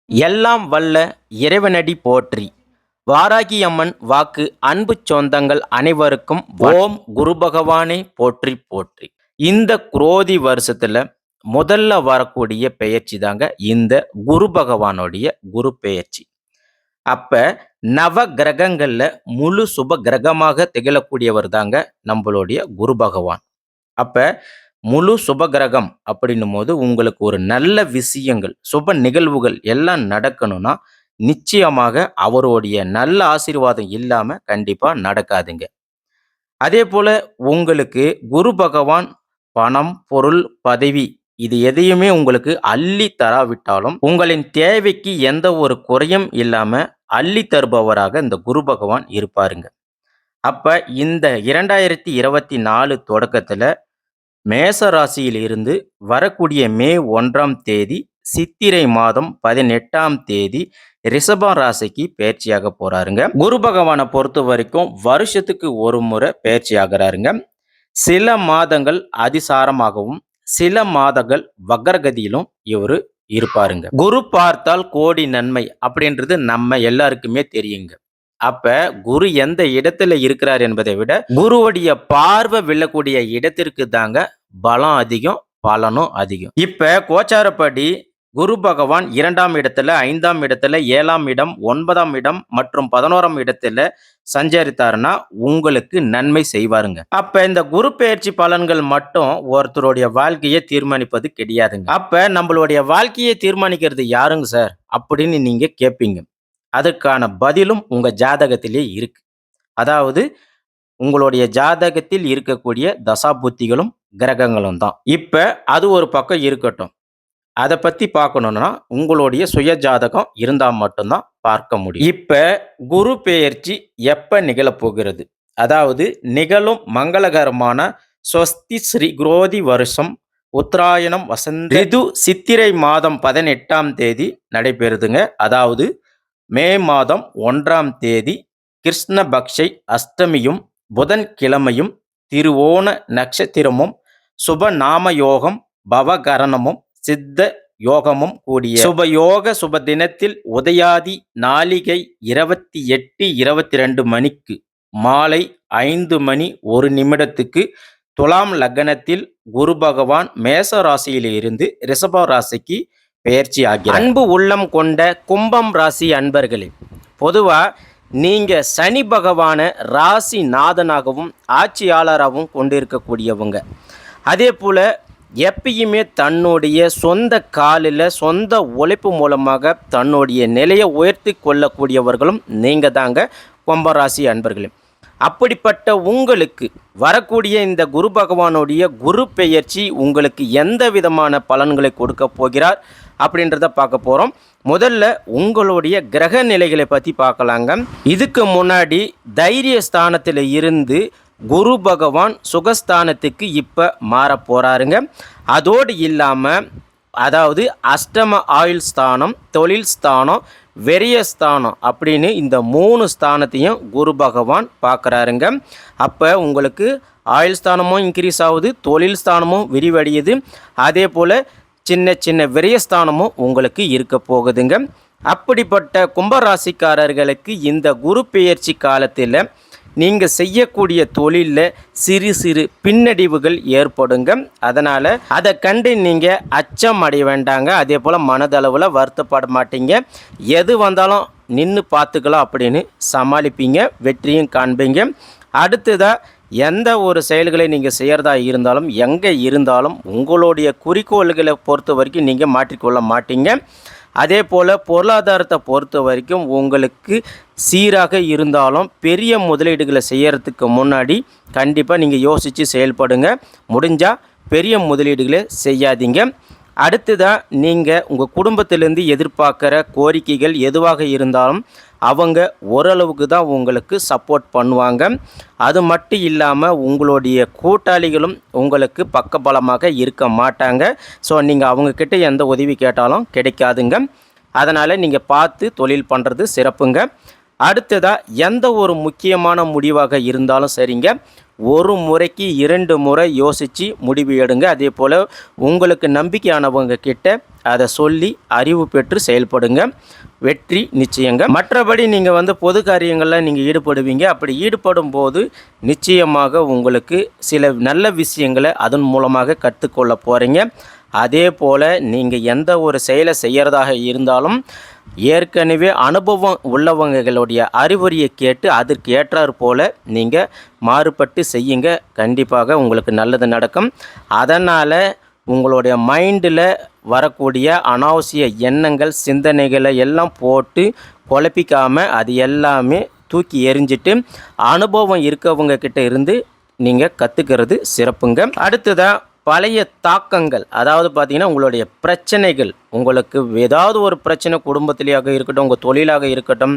எல்லாம் வல்ல இறைவனடி போற்றி. வாராகி அம்மன் வாக்கு. அன்பு சொந்தங்கள் அனைவருக்கும் ஓம் குரு பகவானே போற்றி போற்றி. இந்த குரோதி வருஷத்துல முதல்ல வரக்கூடிய பெயர்ச்சி தாங்க இந்த குரு பகவானுடைய குரு பெயர்ச்சி. அப்ப நவ கிரகங்கள்ல முழு சுப கிரகமாக திகழக்கூடியவர் தாங்க நம்மளுடைய குரு பகவான். அப்ப முழு சுபகிரகம் அப்படின்னும் போது உங்களுக்கு ஒரு நல்ல விஷயங்கள் சுப நிகழ்வுகள் எல்லாம் நடக்கணும்னா நிச்சயமாக அவருடைய நல்ல ஆசீர்வாதம் இல்லாம கண்டிப்பா நடக்காதுங்க. அதே போல உங்களுக்கு குரு பகவான் பணம் பொருள் பதவி இது எதையுமே உங்களுக்கு அள்ளி தராவிட்டாலும் உங்களின் தேவைக்கு எந்த ஒரு குறையும் இல்லாம அள்ளி தருபவராக இந்த குரு பகவான் இருப்பாருங்க. அப்ப இந்த 2024 தொடக்கத்துல மேச ராசியில் இருந்து வரக்கூடிய மே 1ஆம் தேதி சித்திரை மாதம் 18ஆம் தேதி ரிஷப ராசிக்கு பயிற்சியாக போறாருங்க. குரு பகவானை பொறுத்த வரைக்கும் வருஷத்துக்கு ஒரு முறை பயிற்சி ஆகிறாருங்க. சில மாதங்கள் அதிசாரமாகவும் சில மாதங்கள் வக்ரகதியிலும் இவரு இருப்பாருங்க. குரு பார்த்தால் கோடி நன்மை அப்படின்றது நம்ம எல்லாருக்குமே தெரியுங்க. அப்ப குரு எந்த இடத்துல இருக்கிறார் என்பதை விட குருவுடைய பார்வை விழக்கூடிய இடத்திற்கு தாங்க பலம் அதிகம், பலனும் அதிகம். இப்ப கோச்சாரப்படி குரு பகவான் 2ஆம் இடத்துல 5ஆம் இடத்துல 7ஆம் இடம் 9ஆம் இடம் மற்றும் 11ஆம் இடத்துல சஞ்சரித்தாருன்னா உங்களுக்கு நன்மை செய்வாருங்க. அப்ப இந்த குரு பெயர்ச்சி பலன்கள் மட்டும் ஒருத்தருடைய வாழ்க்கையை தீர்மானிப்பது கிடையாதுங்க. அப்ப நம்மளுடைய வாழ்க்கையை தீர்மானிக்கிறது யாருங்க சார் அப்படின்னு நீங்க கேட்பீங்க. அதற்கான பதிலும் உங்க ஜாதகத்திலே இருக்கு. அதாவது உங்களுடைய ஜாதகத்தில் இருக்கக்கூடிய தசாபுத்திகளும் கிரகங்களும் தான். இப்ப அது ஒரு பக்கம் இருக்கட்டும். அதை பத்தி பார்க்கணும்னா உங்களுடைய சுய ஜாதகம் இருந்தால் மட்டும்தான் பார்க்க முடியும். இப்ப குரு பெயர்ச்சி எப்ப நிகழப்போகிறது? அதாவது நிகழும் மங்களகரமான ஸ்வஸ்தி ஸ்ரீ குரோதி வருஷம் உத்தராயணம் வசந்த ரிது சித்திரை மாதம் 18ஆம் தேதி நடைபெறுதுங்க. அதாவது மே மாதம் 1ஆம் தேதி கிருஷ்ணபக்ஷை அஷ்டமியும் புதன்கிழமையும் திருவோண நட்சத்திரமும் சுபநாம யோகம் பவகரணமும் சித்த யோகமும் கூடிய சுபயோக சுப தினத்தில் உதயாதி நாளிகை 28:22 மணிக்கு மாலை 5 மணி 1 நிமிடத்துக்கு துலாம் லக்னத்தில் குரு பகவான் மேச ராசியில் இருந்து ரிஷப ராசிக்கு பெயர்ச்சி ஆகிறார். அன்பு உள்ளம் கொண்ட கும்பம் ராசி அன்பர்களே, பொதுவா நீங்க சனி பகவான ராசி நாதனாகவும் ஆட்சியாளராகவும் கொண்டிருக்கக்கூடியவங்க. அதே போல எப்பயுமே தன்னுடைய சொந்த காலில் சொந்த உழைப்பு மூலமாக தன்னுடைய நிலையை உயர்த்தி கொள்ளக்கூடியவர்களும் நீங்க தாங்க கும்பராசி அன்பர்களே. அப்படிப்பட்ட உங்களுக்கு வரக்கூடிய இந்த குரு பகவானுடைய குரு பெயர்ச்சி உங்களுக்கு எந்த விதமான பலன்களை கொடுக்க போகிறார் அப்படின்றத பார்க்க போகிறோம். முதல்ல உங்களுடைய கிரக நிலைகளை பற்றி பார்க்கலாங்க. இதுக்கு முன்னாடி தைரிய ஸ்தானத்தில் இருந்து குரு பகவான் சுகஸ்தானத்துக்கு இப்போ மாற போகிறாருங்க. அதோடு இல்லாமல் அதாவது அஷ்டம ஆயுள் ஸ்தானம், தொழில் ஸ்தானம், வெறியஸ்தானம் அப்படின்னு இந்த 3 ஸ்தானத்தையும் குரு பகவான் பார்க்குறாருங்க. அப்போ உங்களுக்கு ஆயுள் ஸ்தானமும் இன்க்ரீஸ் ஆகுது, தொழில் ஸ்தானமும் விரிவடையுது, அதே போல் சின்ன சின்ன விரயஸ்தானமும் உங்களுக்கு இருக்க போகுதுங்க. அப்படிப்பட்ட கும்பராசிக்காரர்களுக்கு இந்த குரு பெயர்ச்சி காலத்தில் நீங்கள் செய்யக்கூடிய தொழிலில் சிறு சிறு பின்னடைவுகள் ஏற்படுங்க. அதனால் அதை கண்டு நீங்கள் அச்சம் அடைய வேண்டாங்க. அதே போல் மனதளவில் வருத்தப்பட மாட்டீங்க. எது வந்தாலும் நின்று பார்த்துக்கலாம் அப்படின்னு சமாளிப்பீங்க, வெற்றியும் காண்பீங்க. அடுத்ததாக எந்த ஒரு செயல்களை நீங்கள் செய்கிறதா இருந்தாலும் எங்கே இருந்தாலும் உங்களுடைய குறிக்கோள்களை பொறுத்த வரைக்கும் நீங்கள் மாற்றிக்கொள்ள மாட்டீங்க. அதே போல் பொருளாதாரத்தை பொறுத்த வரைக்கும் உங்களுக்கு சீராக இருந்தாலும் பெரிய முதலீடுகளை செய்கிறதுக்கு முன்னாடி கண்டிப்பாக நீங்கள் யோசித்து செயல்படுங்க. முடிஞ்சால் பெரிய முதலீடுகளை செய்யாதீங்க. அடுத்ததாக நீங்கள் உங்கள் குடும்பத்திலேருந்து எதிர்பார்க்குற கோரிக்கைகள் எதுவாக இருந்தாலும் அவங்க ஓரளவுக்கு தான் உங்களுக்கு சப்போர்ட் பண்ணுவாங்க. அது மட்டும் இல்லாமல் உங்களுடைய கூட்டாளிகளும் உங்களுக்கு பக்கபலமாக இருக்க மாட்டாங்க. ஸோ நீங்கள் அவங்கக்கிட்ட எந்த உதவி கேட்டாலும் கிடைக்காதுங்க. அதனால் நீங்கள் பார்த்து தொழில் பண்ணுறது சிறப்புங்க. அடுத்ததாக எந்த ஒரு முக்கியமான முடிவாக இருந்தாலும் சரிங்க, ஒரு முறைக்கு 2 முறை யோசித்து முடிவு எடுங்க. அதே போல் உங்களுக்கு நம்பிக்கையானவங்க கிட்ட அதை சொல்லி அறிவு பெற்று செயல்படுங்க, வெற்றி நிச்சயங்க. மற்றபடி நீங்கள் பொது காரியங்களில் நீங்கள் ஈடுபடுவீங்க. அப்படி ஈடுபடும் போது நிச்சயமாக உங்களுக்கு சில நல்ல விஷயங்களை அதன் மூலமாக கற்றுக்கொள்ள போகிறீங்க. அதே போல் நீங்கள் எந்த ஒரு செயலை செய்கிறதாக இருந்தாலும் ஏற்கனவே அனுபவம் உள்ளவங்களுடைய அறிவுரையை கேட்டு அதற்கு ஏற்றாற் போல் நீங்கள் மாறுபட்டு செய்யுங்க. கண்டிப்பாக உங்களுக்கு நல்லது நடக்கும். அதனால் உங்களுடைய மைண்டில் வரக்கூடிய அனாவசிய எண்ணங்கள் சிந்தனைகளை எல்லாம் போட்டு குழப்பிக்காமல் அது எல்லாமே தூக்கி எறிஞ்சிட்டு அனுபவம் இருக்கவங்க கிட்ட இருந்து நீங்கள் கற்றுக்கிறது சிறப்புங்க. அடுத்ததாக பழைய தாக்கங்கள், அதாவது பார்த்திங்கன்னா உங்களுடைய பிரச்சனைகள், உங்களுக்கு ஏதாவது ஒரு பிரச்சனை குடும்பத்திலேயாக இருக்கட்டும், உங்கள் தொழிலாக இருக்கட்டும்,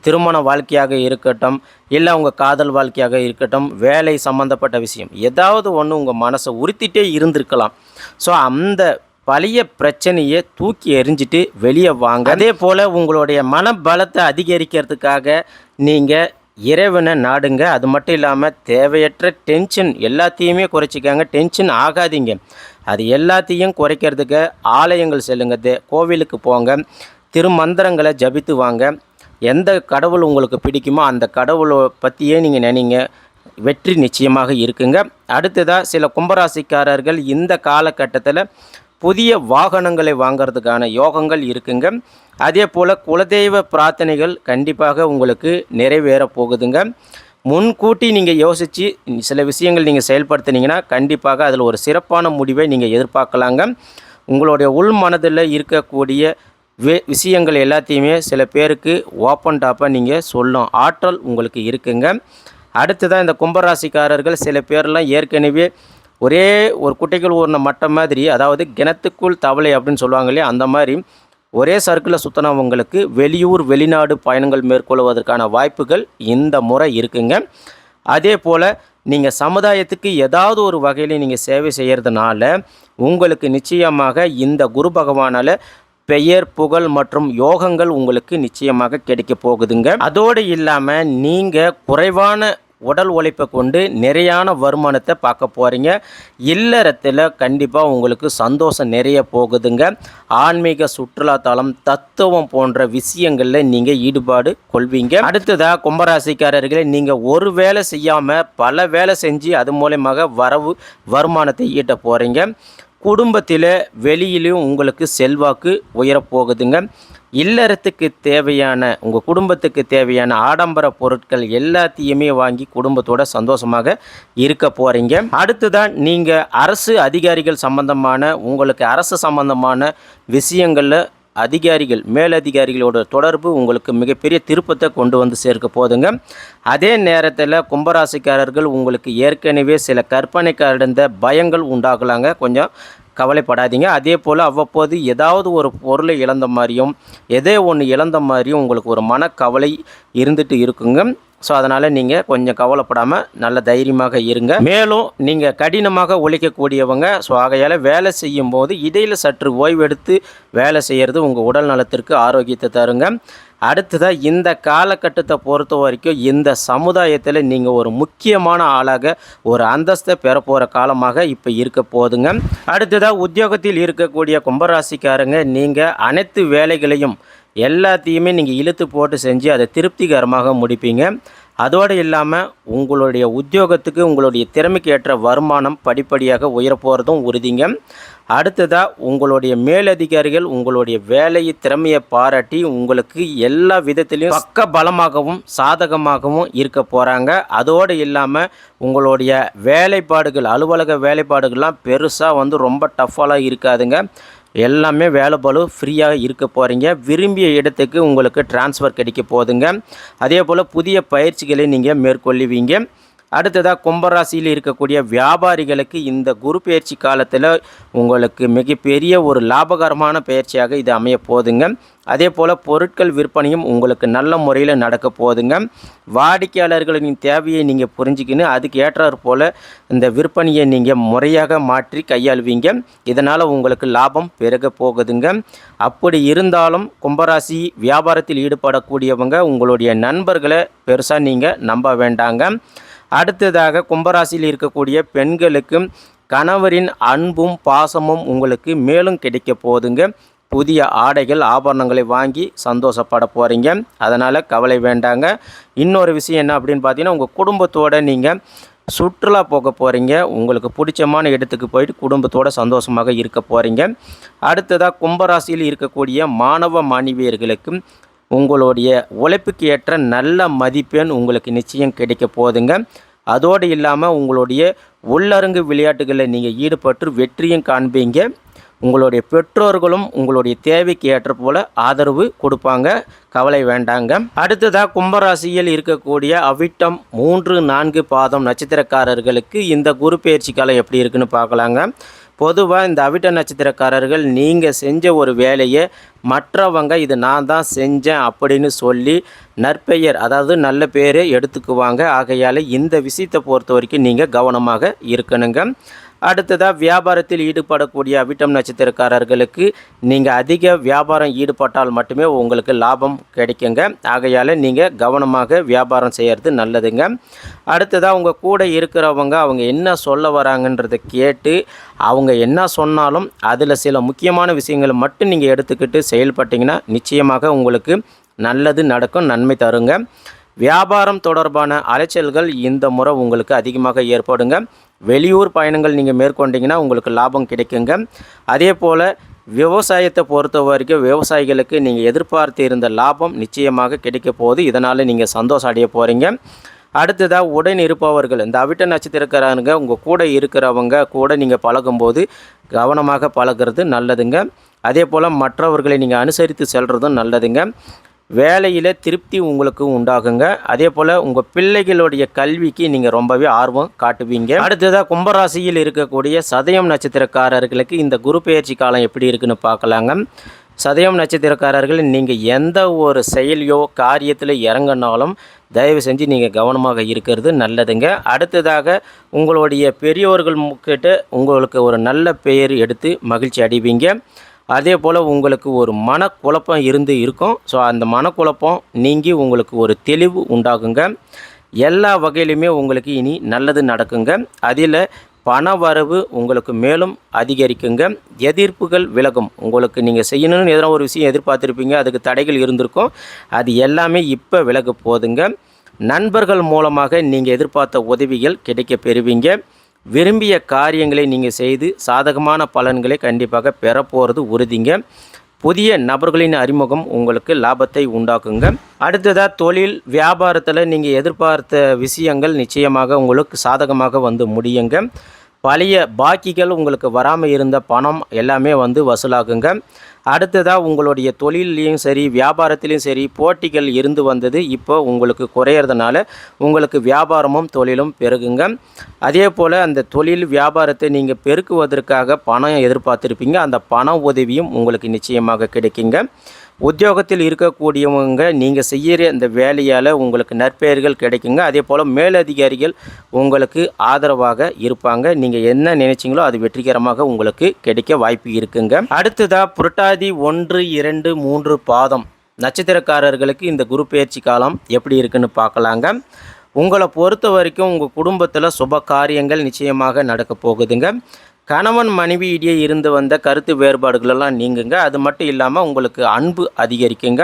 திருமண வாழ்க்கையாக இருக்கட்டும், இல்லை உங்கள் காதல் வாழ்க்கையாக இருக்கட்டும், வேலை சம்மந்தப்பட்ட விஷயம் ஏதாவது ஒன்று உங்கள் மனசை உறுத்திட்டே இருந்திருக்கலாம். ஸோ அந்த பழைய பிரச்சனையை தூக்கி எறிஞ்சிட்டு வெளியே வாங்க. அதே போல் உங்களுடைய மனபலத்தை அதிகரிக்கிறதுக்காக நீங்கள் இறைவனை நாடுங்க. அது மட்டும் இல்லாமல் தேவையற்ற டென்ஷன் எல்லாத்தையுமே குறைச்சிக்காங்க. டென்ஷன் ஆகாதீங்க. அது எல்லாத்தையும் குறைக்கிறதுக்கு ஆலயங்கள் செல்லுங்க, கோவிலுக்கு போங்க, திருமந்திரங்களை ஜபித்து வாங்க. எந்த கடவுள் உங்களுக்கு பிடிக்குமோ அந்த கடவுளை பற்றியே நீங்கள் நினைங்க, வெற்றி நிச்சயமாக இருக்குங்க. அடுத்ததாக சில கும்பராசிக்காரர்கள் இந்த காலகட்டத்தில் புதிய வாகனங்களை வாங்கிறதுக்கான யோகங்கள் இருக்குங்க. அதே போல் குலதெய்வ பிரார்த்தனைகள் கண்டிப்பாக உங்களுக்கு நிறைவேற போகுதுங்க. முன்கூட்டி நீங்கள் யோசித்து சில விஷயங்கள் நீங்கள் செயல்படுத்தினீங்கன்னா கண்டிப்பாக அதில் ஒரு சிறப்பான முடிவை நீங்கள் எதிர்பார்க்கலாங்க. உங்களுடைய உள் மனதில் இருக்கக்கூடிய விஷயங்கள் எல்லாத்தையுமே சில பேருக்கு ஓப்பன் டாப்பாக நீங்கள் சொல்லும் ஆற்றல் உங்களுக்கு இருக்குங்க. அடுத்ததாக இந்த கும்பராசிக்காரர்கள் சில பேர்லாம் ஏற்கனவே ஒரே ஒரு குட்டைகள் ஊர்ன மட்டம் மாதிரி, அதாவது கிணத்துக்குள் தவளை அப்படின்னு சொல்லுவாங்க இல்லையா, அந்த மாதிரி ஒரே சர்க்கிளில் சுற்றினவங்களுக்கு வெளியூர் வெளிநாடு பயணங்கள் மேற்கொள்வதற்கான வாய்ப்புகள் இந்த முறை இருக்குங்க. அதே போல் நீங்கள் சமுதாயத்துக்கு ஏதாவது ஒரு வகையில் நீங்கள் சேவை செய்கிறதுனால உங்களுக்கு நிச்சயமாக இந்த குரு பகவானால் பெயர் புகழ் மற்றும் யோகங்கள் உங்களுக்கு நிச்சயமாக கிடைக்க போகுதுங்க. அதோடு இல்லாமல் நீங்கள் குறைவான உடல் உழைப்பை கொண்டு நிறையான வருமானத்தை பார்க்க போகிறீங்க. இல்லறத்தில் கண்டிப்பாக உங்களுக்கு சந்தோஷம் நிறைய போகுதுங்க. ஆன்மீக சுற்றுலாத்தலம் தத்துவம் போன்ற விஷயங்களில் நீங்கள் ஈடுபாடு கொள்வீங்க. அடுத்ததாக கும்பராசிக்காரர்களே, நீங்கள் ஒரு வேலை செய்யாமல் பல வேலை செஞ்சு அது மூலமாக வருமானத்தை ஈட்ட போகிறீங்க. குடும்பத்தில் வெளியிலையும் உங்களுக்கு செல்வாக்கு உயரப்போகுதுங்க. இல்லறத்துக்கு தேவையான உங்கள் குடும்பத்துக்கு தேவையான ஆடம்பர பொருட்கள் எல்லாத்தையுமே வாங்கி குடும்பத்தோட சந்தோஷமாக இருக்க போகிறீங்க. அடுத்துதான் நீங்கள் அரசு அதிகாரிகள் சம்பந்தமான உங்களுக்கு அரசு சம்பந்தமான விஷயங்களில் அதிகாரிகள் மேலதிகாரிகளோட தொடர்பு உங்களுக்கு மிகப்பெரிய திருப்பத்தை கொண்டு வந்து சேர்க்க போதுங்க. அதே நேரத்தில் கும்பராசிக்காரர்கள் உங்களுக்கு ஏற்கனவே சில கற்பனை கடந்த பயங்கள் உண்டாகலாங்க. கொஞ்சம் கவலைப்படாதீங்க. அதே போல் அவ்வப்போது ஏதாவது ஒரு பொருளை இழந்த மாதிரியும் எதே ஒன்று இழந்த மாதிரியும் உங்களுக்கு ஒரு மனக்கவலை இருந்துட்டு இருக்குங்க. ஸோ அதனால் நீங்கள் கொஞ்சம் கவலைப்படாமல் நல்ல தைரியமாக இருங்க. மேலும் நீங்கள் கடினமாக உழைக்கக்கூடியவங்க. ஸோ ஆகையால் வேலை செய்யும் போது இடையில் சற்று ஓய்வெடுத்து வேலை செய்கிறது உங்கள் உடல் நலத்திற்கு ஆரோக்கியத்தை தருங்க. அடுத்ததாக இந்த காலகட்டத்தை பொறுத்த வரைக்கும் இந்த சமுதாயத்தில் நீங்கள் ஒரு முக்கியமான ஆளாக ஒரு அந்தஸ்தை பெற போகிற காலமாக இப்போ இருக்க போதுங்க. அடுத்ததாக உத்தியோகத்தில் இருக்கக்கூடிய கும்பராசிக்காரங்க, நீங்கள் அனைத்து வேலைகளையும் எல்லாத்தையுமே நீங்கள் இழுத்து போட்டு செஞ்சு அதை திருப்திகரமாக முடிப்பீங்க. அதோடு இல்லாமல் உங்களுடைய உத்தியோகத்துக்கு உங்களுடைய திறமைக்கு ஏற்ற வருமானம் படிப்படியாக உயரப்போகிறதும் உறுதிங்க. அடுத்ததாக உங்களுடைய மேலதிகாரிகள் உங்களுடைய வேலையை திறமையை பாராட்டி உங்களுக்கு எல்லா விதத்திலையும் பக்க பலமாகவும் சாதகமாகவும் இருக்க போகிறாங்க. அதோடு இல்லாமல் உங்களுடைய வேலைப்பாடுகள் அலுவலக வேலைப்பாடுகள்லாம் பெருசாக ரொம்ப டஃப்பாலாம் இருக்காதுங்க. எல்லாமே வேலை பளு ஃப்ரீயாக இருக்க போகிறீங்க. விரும்பிய இடத்துக்கு உங்களுக்கு டிரான்ஸ்ஃபர் கிடைக்க போகுதுங்க. அதே போல் புதிய பயிற்சிகளை நீங்கள் மேற்கொள்ளுவீங்க. அடுத்ததாக கும்பராசியில் இருக்கக்கூடிய வியாபாரிகளுக்கு இந்த குரு பயிற்சி காலத்தில் உங்களுக்கு மிகப்பெரிய ஒரு லாபகரமான பயிற்சியாக இது அமைய போகுதுங்க. அதே போல் பொருட்கள் விற்பனையும் உங்களுக்கு நல்ல முறையில் நடக்க போகுதுங்க. வாடிக்கையாளர்களின் தேவையை நீங்கள் புரிஞ்சுக்கின்னு அதுக்கு ஏற்றாற் போல் இந்த விற்பனையை நீங்கள் முறையாக மாற்றி கையாளுவீங்க. இதனால் உங்களுக்கு லாபம் பெருக போகுதுங்க. அப்படி இருந்தாலும் கும்பராசி வியாபாரத்தில் ஈடுபடக்கூடியவங்க உங்களுடைய நண்பர்களை பெருசாக நீங்கள் நம்ப வேண்டாங்க. அடுத்ததாக கும்பராசியில் இருக்கக்கூடிய பெண்களுக்கு கணவரின் அன்பும் பாசமும் உங்களுக்கு மேலும் கிடைக்க போகுதுங்க. புதிய ஆடைகள் ஆபரணங்களை வாங்கி சந்தோஷப்பட போகிறீங்க. அதனால் கவலை வேண்டாங்க. இன்னொரு விஷயம் என்ன அப்படின்னு பார்த்தீங்கன்னா, உங்கள் குடும்பத்தோடு நீங்கள் சுற்றுலா போக போகிறீங்க. உங்களுக்கு பிடிச்சமான இடத்துக்கு போயிட்டு குடும்பத்தோடு சந்தோஷமாக இருக்க போகிறீங்க. அடுத்ததாக கும்பராசியில் இருக்கக்கூடிய மாணவ மாணவியர்களுக்கு உங்களுடைய உழைப்புக்கு ஏற்ற நல்ல மதிப்பெண் உங்களுக்கு நிச்சயம் கிடைக்க போகுதுங்க. அதோடு இல்லாமல் உங்களுடைய உள்ளரங்கு விளையாட்டுகளில் நீங்கள் ஈடுபட்டு வெற்றியும் காண்பீங்க. உங்களுடைய பெற்றோர்களும் உங்களுடைய தேவைக்கு ஏற்ற போல் ஆதரவு கொடுப்பாங்க. கவலை வேண்டாங்க. அடுத்ததாக கும்பராசியில் இருக்கக்கூடிய அவிட்டம் 3, 4 பாதம் நட்சத்திரக்காரர்களுக்கு இந்த குரு பெயர்ச்சி காலம் எப்படி இருக்குன்னு பார்க்கலாங்க. பொதுவாக இந்த அவிட்ட நட்சத்திரக்காரர்கள் நீங்கள் செஞ்ச ஒரு வேலையை மற்றவங்க இது நான் தான் செஞ்சேன் அப்படின்னு சொல்லி நற்பெயர், அதாவது நல்ல பேரை எடுத்துக்குவாங்க. ஆகையால் இந்த விஷயத்தை பொறுத்த வரைக்கும் நீங்கள் கவனமாக இருக்கணுங்க. அடுத்ததாக வியாபாரத்தில் ஈடுபடக்கூடிய அவிட்டம் நட்சத்திரக்காரர்களுக்கு நீங்கள் அதிக வியாபாரம் ஈடுபட்டால் மட்டுமே உங்களுக்கு லாபம் கிடைக்குங்க. ஆகையால் நீங்கள் கவனமாக வியாபாரம் செய்கிறது நல்லதுங்க. அடுத்ததாக உங்கள் கூட இருக்கிறவங்க அவங்க என்ன சொல்ல வராங்கன்றதை கேட்டு அவங்க என்ன சொன்னாலும் அதில் சில முக்கியமான விஷயங்களை மட்டும் நீங்கள் எடுத்துக்கிட்டு செயல்பட்டிங்கன்னா நிச்சயமாக உங்களுக்கு நல்லது நடக்கும், நன்மை தருங்க. வியாபாரம் தொடர்பான அலைச்சல்கள் இந்த முறை உங்களுக்கு அதிகமாக ஏற்படுங்க. வெளியூர் பயணங்கள் நீங்கள் மேற்கொண்டீங்கன்னா உங்களுக்கு லாபம் கிடைக்குங்க. அதே போல் விவசாயத்தை பொறுத்த வரைக்கும் விவசாயிகளுக்கு நீங்கள் எதிர்பார்த்து இருந்த லாபம் நிச்சயமாக கிடைக்க போகுது. இதனால் நீங்கள் சந்தோஷம் அடைய போகிறீங்க. அடுத்ததாக உடன் இருப்பவர்கள், இந்த அவிட்ட நட்சத்திரக்காரங்க உங்கள் கூட இருக்கிறவங்க கூட நீங்கள் பழகும்போது கவனமாக பழகிறது நல்லதுங்க. அதே போல் மற்றவர்களை நீங்கள் அனுசரித்து செல்கிறதும் நல்லதுங்க. வேலையில் திருப்தி உங்களுக்கு உண்டாகுங்க. அதே போல் உங்கள் பிள்ளைகளுடைய கல்விக்கு நீங்கள் ரொம்பவே ஆர்வம் காட்டுவீங்க. அடுத்ததாக கும்பராசியில் இருக்கக்கூடிய சதயம் நட்சத்திரக்காரர்களுக்கு இந்த குரு பெயர்ச்சி காலம் எப்படி இருக்குன்னு பார்க்கலாங்க. சதயம் நட்சத்திரக்காரர்கள் நீங்கள் எந்த ஒரு செயலியோ காரியத்தில் இறங்கினாலும் தயவு செஞ்சு நீங்கள் கவனமாக இருக்கிறது நல்லதுங்க. அடுத்ததாக உங்களுடைய பெரியோர்கள் கிட்ட உங்களுக்கு ஒரு நல்ல பெயர் எடுத்து மகிழ்ச்சி அடைவீங்க. அதே போல் உங்களுக்கு ஒரு மனக்குழப்பம் இருக்கும். ஸோ அந்த மனக்குழப்பம் நீங்கி உங்களுக்கு ஒரு தெளிவு உண்டாகுங்க. எல்லா வகையிலுமே உங்களுக்கு இனி நல்லது நடக்குங்க. அதில் பண வரவு உங்களுக்கு மேலும் அதிகரிக்குங்க. எதிர்ப்புகள் விலகும். உங்களுக்கு நீங்கள் செய்யணும்னு எதனா ஒரு விஷயம் எதிர்பார்த்துருப்பீங்க, அதுக்கு தடைகள் இருந்திருக்கும், அது எல்லாமே இப்போ விலக போகுதுங்க. நண்பர்கள் மூலமாக நீங்கள் எதிர்பார்த்த உதவிகள் கிடைக்க பெறுவீங்க. விரும்பிய காரியங்களை நீங்கள் செய்து சாதகமான பலன்களை கண்டிப்பாக பெற போகிறது உறுதிங்க. புதிய நபர்களின் அறிமுகம் உங்களுக்கு லாபத்தை உண்டாக்குங்க. அடுத்ததாக தொழில் வியாபாரத்தில் நீங்கள் எதிர்பார்த்த விஷயங்கள் நிச்சயமாக உங்களுக்கு சாதகமாக வந்து முடியுங்க. பழைய பாக்கிகள் உங்களுக்கு வராமல் இருந்த பணம் எல்லாமே வந்து வசூலாகுங்க. அடுத்ததாக உங்களுடைய தொழிலையும் சரி வியாபாரத்திலையும் சரி போட்டிகள் இருந்து வந்தது இப்போ உங்களுக்கு குறையிறதுனால உங்களுக்கு வியாபாரமும் தொழிலும் பெருகுங்க. அதே போல் அந்த தொழில் வியாபாரத்தை நீங்கள் பெருக்குவதற்காக பணம் எதிர்பார்த்துருப்பீங்க, அந்த பண உதவியும் உங்களுக்கு நிச்சயமாக கிடைக்குங்க. உத்தியோகத்தில் இருக்கக்கூடியவங்க நீங்கள் செய்கிற இந்த வேலையால் உங்களுக்கு நற்பெயர்கள் கிடைக்குங்க. அதே போல் மேலதிகாரிகள் உங்களுக்கு ஆதரவாக இருப்பாங்க. நீங்கள் என்ன நினைச்சிங்களோ அது வெற்றிகரமாக உங்களுக்கு கிடைக்க வாய்ப்பு இருக்குங்க. அடுத்ததாக புரட்டாதி 1, 2, 3 பாதம் நட்சத்திரக்காரர்களுக்கு இந்த குரு பெயர்ச்சி காலம் எப்படி இருக்குன்னு பார்க்கலாங்க. உங்களை பொறுத்த வரைக்கும் உங்கள் குடும்பத்தில் சுப காரியங்கள் நிச்சயமாக நடக்க போகுதுங்க. கணவன் மனைவியிடையே இருந்து வந்த கருத்து வேறுபாடுகளெல்லாம் நீங்குங்க. அது மட்டும் இல்லாமல் உங்களுக்கு அன்பு அதிகரிக்குங்க.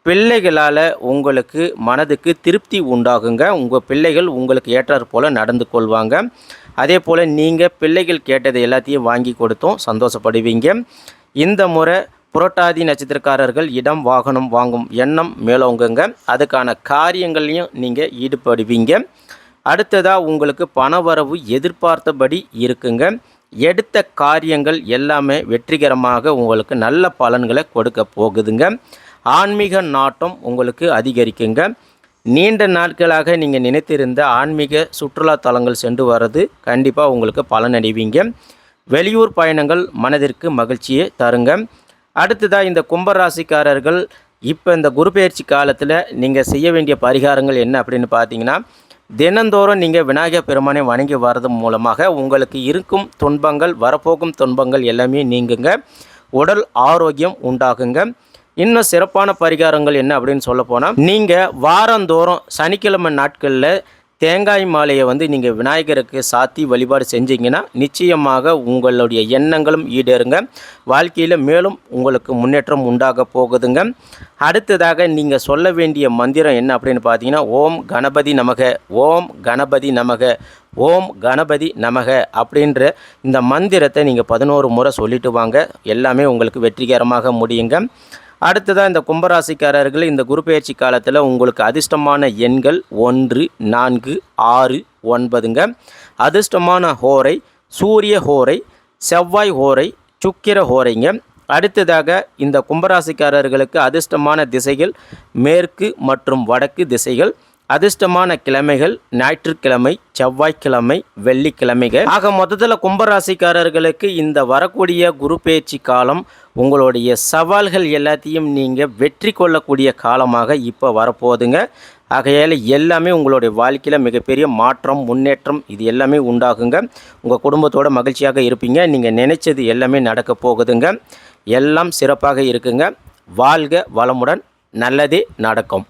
பிள்ளைகளால் உங்களுக்கு மனதுக்கு திருப்தி உண்டாகுங்க. உங்கள் பிள்ளைகள் உங்களுக்கு ஏற்றாற் போல் நடந்து கொள்வாங்க. அதே போல் நீங்கள் பிள்ளைகள் கேட்டதை எல்லாத்தையும் வாங்கி கொடுத்தும் சந்தோஷப்படுவீங்க. இந்த முறை புரட்டாதி நட்சத்திரக்காரர்கள் இடம் வாகனம் வாங்கும் எண்ணம் மேலோங்குங்க. அதுக்கான காரியங்களையும் நீங்கள் ஈடுபடுவீங்க. அடுத்ததாக உங்களுக்கு பணவரவு எதிர்பார்த்தபடி இருக்குங்க. எடுத்த காரியங்கள் எல்லாமே வெற்றிகரமாக உங்களுக்கு நல்ல பலன்களை கொடுக்க போகுதுங்க. ஆன்மீக நாட்டம் உங்களுக்கு அதிகரிக்குங்க. நீண்ட நாட்களாக நீங்கள் நினைத்திருந்த ஆன்மீக சுற்றுலா தலங்கள் சென்று வர்றது கண்டிப்பாக உங்களுக்கு பலனடைவீங்க. வெளியூர் பயணங்கள் மனதிற்கு மகிழ்ச்சியை தருங்க. அடுத்ததாக இந்த கும்பராசிக்காரர்கள் இப்போ இந்த குரு பெயர்ச்சி காலத்தில் நீங்கள் செய்ய வேண்டிய பரிகாரங்கள் என்ன அப்படின்னு பார்த்தீங்கன்னா, தினந்தோறும் நீங்கள் விநாயகர் பெருமானை வணங்கி வர்றது மூலமாக உங்களுக்கு இருக்கும் துன்பங்கள் வரப்போகும் துன்பங்கள் எல்லாமே நீங்குங்க. உடல் ஆரோக்கியம் உண்டாகுங்க. இன்னும் சிறப்பான பரிகாரங்கள் என்ன அப்படின்னு சொல்ல போனால், நீங்கள் வாரந்தோறும் சனிக்கிழமை நாட்களில் தேங்காய் மாலையை வந்து நீங்கள் விநாயகருக்கு சாத்தி வழிபாடு செஞ்சீங்கன்னா நிச்சயமாக உங்களுடைய எண்ணங்களும் ஈடேறுங்க. வாழ்க்கையில் மேலும் உங்களுக்கு முன்னேற்றம் உண்டாக போகுதுங்க. அடுத்ததாக நீங்கள் சொல்ல வேண்டிய மந்திரம் என்ன அப்படின்னு பார்த்தீங்கன்னா, ஓம் கணபதி நமக, ஓம் கணபதி நமக, ஓம் கணபதி நமக அப்படின்ற இந்த மந்திரத்தை நீங்கள் 11 முறை சொல்லிட்டு வாங்க. எல்லாமே உங்களுக்கு வெற்றிகரமாக முடியுங்க. அடுத்ததாக இந்த கும்பராசிக்காரர்கள் இந்த குரு பெயர்ச்சி காலத்தில் உங்களுக்கு அதிர்ஷ்டமான எண்கள் 1, 4, 6, 9ங்க. அதிர்ஷ்டமான ஹோரை சூரிய ஹோரை, செவ்வாய் ஹோரை, சுக்கிர ஹோரைங்க. அடுத்ததாக இந்த கும்பராசிக்காரர்களுக்கு அதிர்ஷ்டமான திசைகள் மேற்கு மற்றும் வடக்கு திசைகள். அதிர்ஷ்டமான கிழமைகள் ஞாயிற்றுக்கிழமை, செவ்வாய்க்கிழமை, வெள்ளிக்கிழமைகள். ஆக மொத்தத்தில் கும்பராசிக்காரர்களுக்கு இந்த வரக்கூடிய குரு பெயர்ச்சி காலம் உங்களுடைய சவால்கள் எல்லாத்தையும் நீங்கள் வெற்றி கொள்ளக்கூடிய காலமாக இப்போ வரப்போகுதுங்க. ஆகையால் எல்லாமே உங்களுடைய வாழ்க்கையில் மிகப்பெரிய மாற்றம், முன்னேற்றம் இது எல்லாமே உண்டாகுங்க. உங்கள் குடும்பத்தோட மகிழ்ச்சியாக இருப்பீங்க. நீங்கள் நினைச்சது எல்லாமே நடக்க போகுதுங்க. எல்லாம் சிறப்பாக இருக்குங்க. வாழ்க வளமுடன். நல்லதே நடக்கும்.